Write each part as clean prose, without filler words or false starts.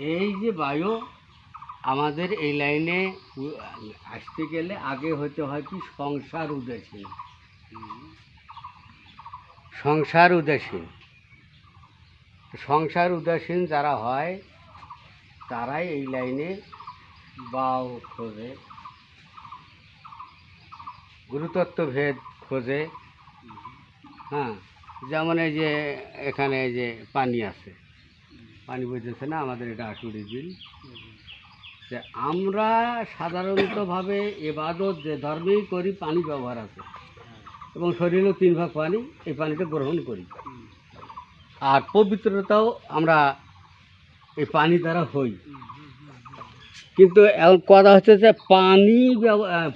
এই যে বায়ু আমাদের এই লাইনে আসতে গেলে আগে হতে হয় কি সংসার উদাসীন। সংসার উদাসীন সংসার উদাসীন যারা হয় তারাই এই লাইনে বাউ খোঁজে, গুরুতত্ত্ব ভেদ খোঁজে। হ্যাঁ, যেমন এই যে এখানে এই যে পানি আছে, পানি বইতেছে না, আমাদের এটা আশুরি বিল। যে আমরা সাধারণতভাবে এবাদত যে ধর্মেই করি পানি ব্যবহার আছে, এবং শরীরেও 3 ভাগ পানি, এই পানিটা গ্রহণ করি। আর পবিত্রতাও আমরা এই পানি দ্বারা হই। কিন্তু এখন কথা হচ্ছে যে পানি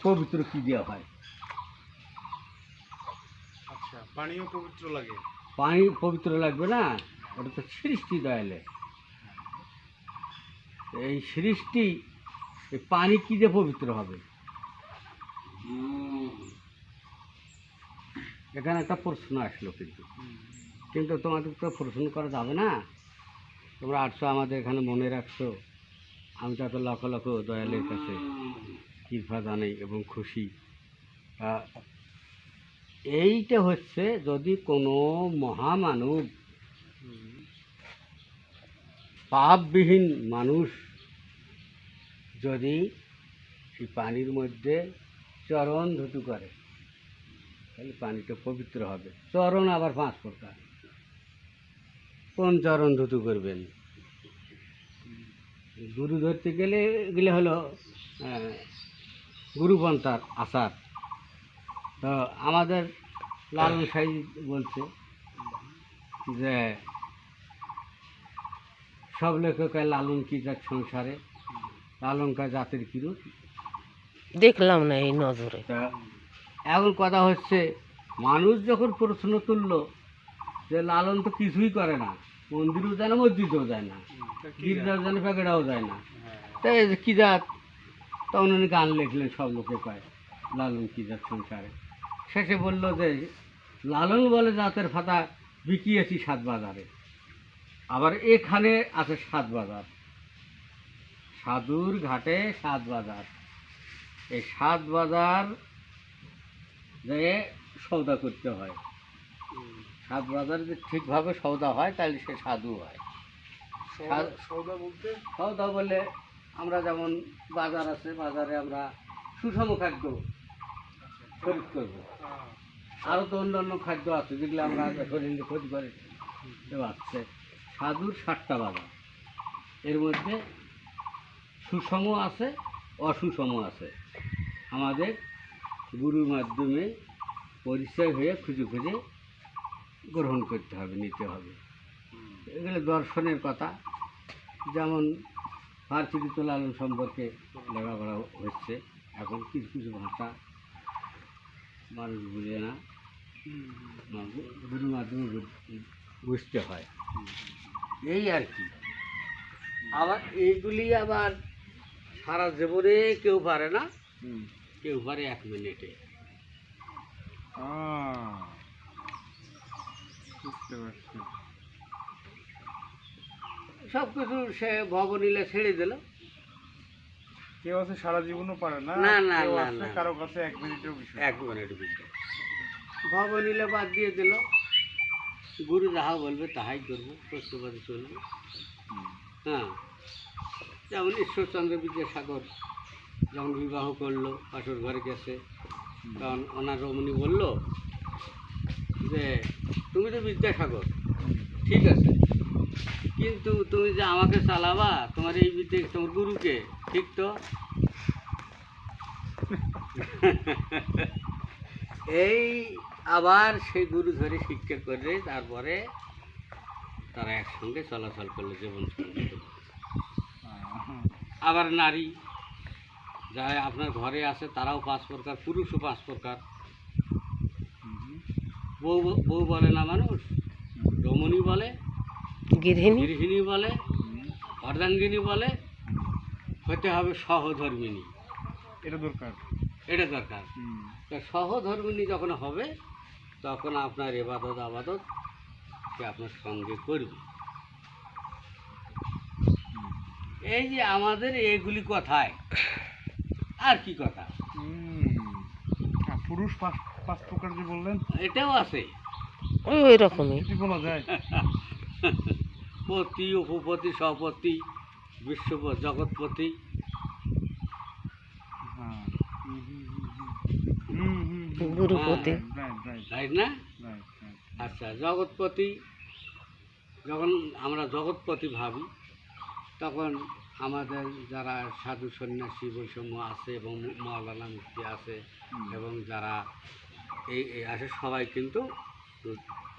পবিত্র কী দেওয়া হয়? আচ্ছা, পানিও পবিত্র লাগে? পানি পবিত্র লাগবে না, ওটা তো সৃষ্টি দয়ালে। এই সৃষ্টি, এই পানি কী দিয়ে পবিত্র হবে? এখানে একটা প্রশ্ন আসলো, কিন্তু তোমাদের তো প্রশ্ন করা যাবে না। তোমরা আসছো আমাদের এখানে, মনে রাখছো, আমি তো এত লক্ষ লক্ষ দয়ালের কাছে কৃপা জানাই এবং খুশি। এইটা হচ্ছে যদি কোনো মহামানব, পাপবিহীন মানুষ যদি এই পানির মধ্যে চরণ ধুতু করে, তাহলে পানিটা পবিত্র হবে। চরণ আবার 5 প্রকার। কোন চরণ ধুতু করবেন? গুরু ধরতে গেলে এগুলো হলো গুরুপন্থার আচার। তো আমাদের লালন সাহেব বলছে যে সব লেখকের লালন কি জাত সংসারে, লালন কা জাতের কিরূপ দেখলাম না এই নজরে। তা এখন কথা হচ্ছে, মানুষ যখন প্রশ্ন তুললো যে লালন তো কিছুই করে না, মন্দিরেও যায় না, মসজিদেও যায় না, গির্জাও যায় না, প্যাকেটাও যায় না, তাই কী জাত? তখন উনি গান লিখলেন, সব লোকে কয় লালন কি জাত সংসারে। শেষে বলল যে লালন বলে জাতের ফাতা বিকিয়েছি 7 বাজারে। আবার এখানে আছে 7 বাজার, সাধুর ঘাটে 7 বাজার। এই 7 বাজার যে সৌদা করতে হয়, 7 বাজার যে ঠিকভাবে সৌদা হয় তাহলে সে সাধু হয়। সৌদা বলতে? সৌদা বলে আমরা যেমন বাজার আছে, বাজারে আমরা সুষম খাদ্য খরিদ করবো। আরও তো অন্যান্য খাদ্য আছে যেগুলো আমরা শরীরে ক্ষতি করে আছে। সাধুর 7টা বাজার, এর মধ্যে সুষম আছে, অসুষম আছে। আমাদের গুরুর মাধ্যমে পরিচয় হয়ে খুঁজে খুঁজে গ্রহণ করতে হবে, নিতে হবে। এগুলো দর্শনের কথা। যেমন ফার্সিত লালন সম্পর্কে লেখাপড়া হচ্ছে এখন, কিছু কিছু ভাষা মানুষ বুঝে না, গুরুর মাধ্যমে বুঝতে হয়, এই আর কি। আবার এইগুলি আবার সারা জীবনে কেউ পারে না, কেউ পারে 1 মিনিটে। বুঝতে পারছি। সব কিছু সে ভবনীলা ছেড়ে দিল। কেউ আছে সারা জীবনও পারে না, না, না, কেউ না, আছে না। কারো কাছে 1 মিনিটের বিষয়। 1 মিনিট বিষয় ভবনীলা বাদ দিয়ে দিল। গুরু যাহা বলবে তাহাই করবো, সত্যবাদী চলবে। হ্যাঁ, যেমন ঈশ্বরচন্দ্র বিদ্যাসাগর যখন বিবাহ করলো, বাসর ঘরে গেছে, তখন ওনার রমণী বলল যে তুমি তো বিদ্যাসাগর, ঠিক আছে, কিন্তু তুমি যে আমাকে চালাবা, তোমার এই বিদ্যে, তোমার গুরুকে, ঠিক তো? এই আবার সেই গুরু ধরে শিক্ষা করে তারপরে তারা একসঙ্গে চলাচল করলো, জীবন সঙ্গে। আবার নারী যারা আপনার ঘরে আছে তারাও 5 প্রকার, পুরুষও 5 প্রকার। বউ বউ বলে না মানুষ, রমণী বলে, গৃহিণী বলে, অর্ধাঙ্গিনী বলে, হতে হবে সহধর্মিণী। এটা দরকার, এটা দরকার। তো সহধর্মিণী যখন হবে তখন আপনার এবাদত আবাদত সে আপনার সঙ্গে করবে। এই যে আমাদের এইগুলি কথায় আর কি কথা, পুরুষ পাঁচ পাঁচ প্রকার যে বললেন, এটাও আছে। ওই রকমই। কি বলা যায়? পতি, উপপতি, সপতি, বিশ্বপতি, জগৎপতি। হ্যাঁ। গুরুপতি। রাইট না? আচ্ছা, জগৎপতি, যখন আমরা জগৎপতি ভাবি তখন আমাদের যারা সাধু সন্ন্যাসী বৈষম্য আছে এবং মাওলানা মুফতি আছে এবং যারা এই আসে সবাই কিন্তু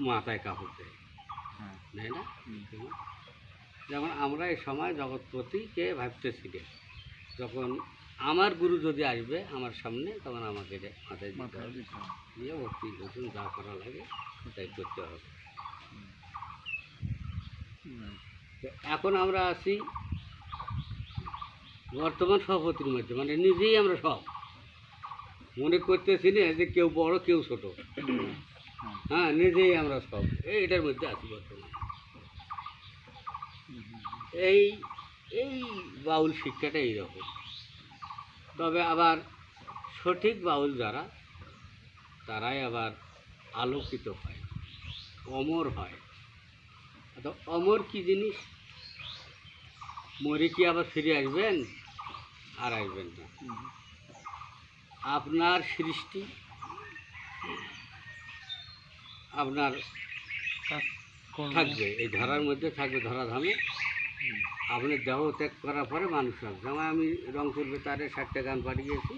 মাথায় কাপড় দেয়, তাই না? যেমন আমরা এই সময় জগৎপতিকে ভাবতেছি যে যখন আমার গুরু যদি আসবে আমার সামনে তখন আমাকে মাথায় দিতে হবে, দিয়ে ভক্তি করুন, যা করা লাগে তাই করতে হবে। তো এখন আমরা আছি বর্তমান সভাপতির মধ্যে, মানে নিজেই আমরা সব মনে করতেছি না যে কেউ বড় কেউ ছোট, হ্যাঁ নিজেই আমরা সব এটার মধ্যে আছি বর্তমানে। এই এই বাউল শিক্ষাটা এইরকম। তবে আবার সঠিক বাউল যারা তারাই আবার আলোকিত হয়, অমর হয়। তো অমর কি জিনিস? মরে কি আবার ফিরে আসবেন? আর আসবেন না। আপনার সৃষ্টি আপনার থাকবে, এই ধরার মধ্যে থাকবে, ধরাধামে। আপনি দেহ ত্যাগ করার পরে মানুষ হবে। যেমন আমি রংপুর বেতারে 60টা গান পাঠিয়েছি,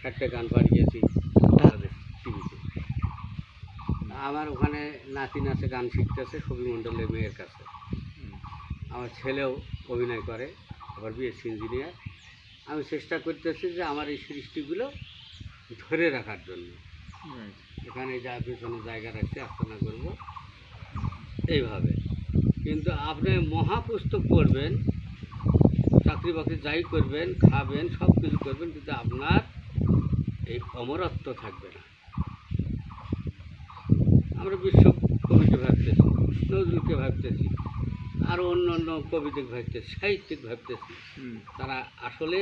60টা গান পাঠিয়েছি বাংলাদেশ টিভিতে। আমার ওখানে নাতি নাচে গান শিখতেছে সবি মণ্ডলের মেয়ের কাছে। আমার ছেলেও অভিনয় করে, আবার বিএসসি ইঞ্জিনিয়ার। আমি চেষ্টা করতেছি যে আমার এই সৃষ্টিগুলো ধরে রাখার জন্য। এখানে যা পেছনে জায়গা রাখছে আস্তানা করব এইভাবে। কিন্তু আপনি মহাপুস্তক পড়বেন, চাকরি বাকরি যাই করবেন, খাবেন, সব কিছু করবেন, কিন্তু আপনার এই অমরত্ব থাকবে না। আমরা বিশ্ব কবিকে ভাবতেছি, নজরুলকে ভাবতেছি, আরও অন্য অন্য কবিদের ভাবতেছি, সাহিত্যিক ভাবতেছি। তারা আসলে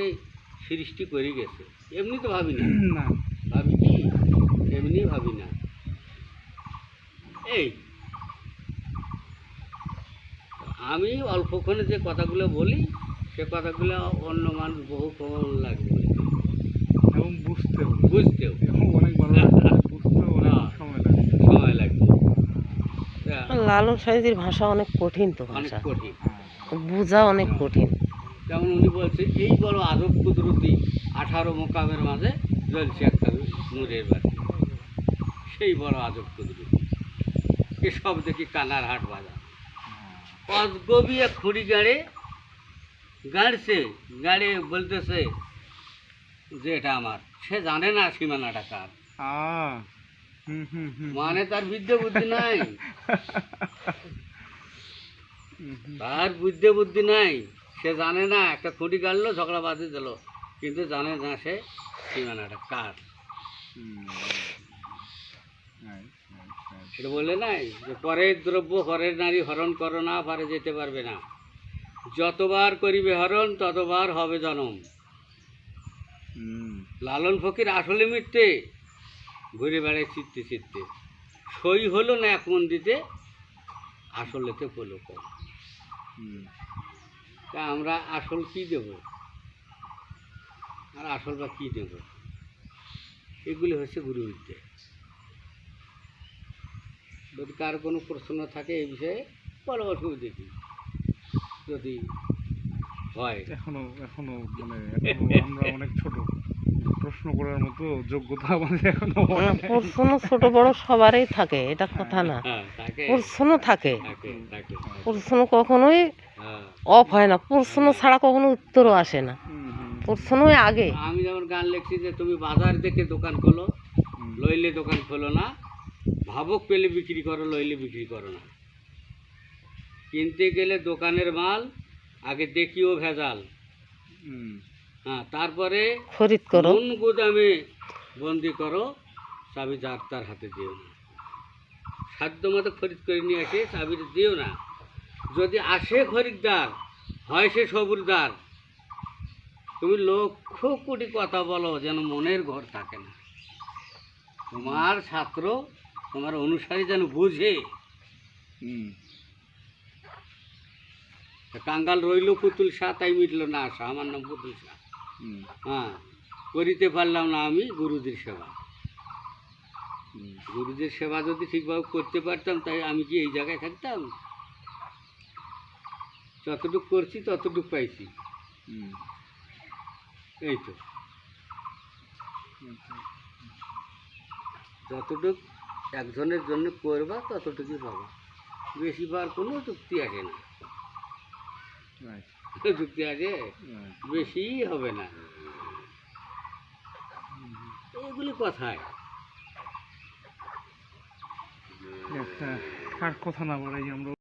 সৃষ্টি করে গেছে, এমনি তো ভাবি না। ভাবি কি? এমনি ভাবি না। এই আমি অল্পক্ষণে যে কথাগুলো বলি সে কথাগুলো অন্য মানুষ বহু কম লাগবে এবং বুঝতেও বুঝতেও অনেক ভালো বুঝতেও সময় লাগবে। লালন সাহিত্যের ভাষা অনেক কঠিন তো, অনেক ভাষা কঠিন। বোঝা অনেক কঠিন। যেমন উনি বলছে, এই বড় আদব কুদরতি 18 মোকামের মাঝে জ্বলছে একটা নূরের বাতি, সেই বড় আদব কুদরতি এসব দেখি কানার হাট বাজার। অজগবি এক খুঁড়ি গাড়ছে, গাড়ে বলতেছে যে এটা আমার। সে জানে না সীমানাটা কার, মানে তার বিদ্যে বুদ্ধি নাই, তার বুদ্ধি নাই। সে জানে না, একটা খুঁটি গাড়লো, ঝগড়া বাঁধে দিল, কিন্তু জানে না সে সীমানাটা কার। সেটা বলে নাই যে পরের দ্রব্য পরের নারী হরণ করো না, পারে যেতে পারবে না। যতবার করিবে হরণ ততবার হবে জনম। লালন ফকির আসলে মিথ্যে ঘুরে বেড়ায় চিত্তে চিত্তে, সই হলো না এক মন দিতে, আসলেতে হলো কম। তা আমরা আসল কি দেব আর আসল বা কী দেব? এগুলি হচ্ছে গুরুবিদ্যে। যদি কার কোনো প্রশ্ন থাকে এই বিষয়ে পরামর্শ দেখি, যদি হয়। এখনো মানে আমরা অনেক ছোট, প্রশ্ন করার মতো যোগ্যতা আমাদের এখনো প্রশ্ন ছোট বড় সবারই থাকে, এটা কথা না। প্রশ্ন থাকে, প্রশ্ন কখনোই অফ হয় না, প্রশ্ন ছাড়া কখনো উত্তরও আসে না, প্রশ্নই আগে। আমি যেমন গান লিখছি যে তুমি বাজার দেখে দোকান খোলো, লইলে দোকান খোলো না, ভাবক পেলে বিক্রি করো, লইলে বিক্রি করো না। কিনতে গেলে দোকানের মাল আগে দেখিও ভেজাল, হ্যাঁ, তারপরে খরিদ করো, কোন গুদামে বন্দি করো, চাবি যার তার হাতে দিও না। সাধ্য মতো খরিদ করে নিয়ে আসে চাবি দিও না। যদি আসে খরিদ্দার, হয় সে সবুরদার, তুমি লক্ষ কোটি কথা বলো, যেন মনের ঘর থাকে না। তোমার ছাত্র, তোমার অনুসারী যেন বুঝে। কাঙ্গাল রইল পুতুল শাহ, তাই মিটল না আশা। আমার নাম পুতুল শাহ। হ্যাঁ, করিতে পারলাম না আমি গুরুদের সেবা। গুরুদের সেবা যদি ঠিকভাবে করতে পারতাম, তাই আমি কি এই জায়গায় থাকতাম? যতটুকু করছি ততটুকু পাইছি, এই তো। যতটুকু একজনের জন্য করবা ততটুকুই পাবা, বেশি পাওয়ার কোনো যুক্তি আসে না। যুক্তি আছে, বেশি হবে না, এগুলি কথায়। আর কথা না বলাই আমরা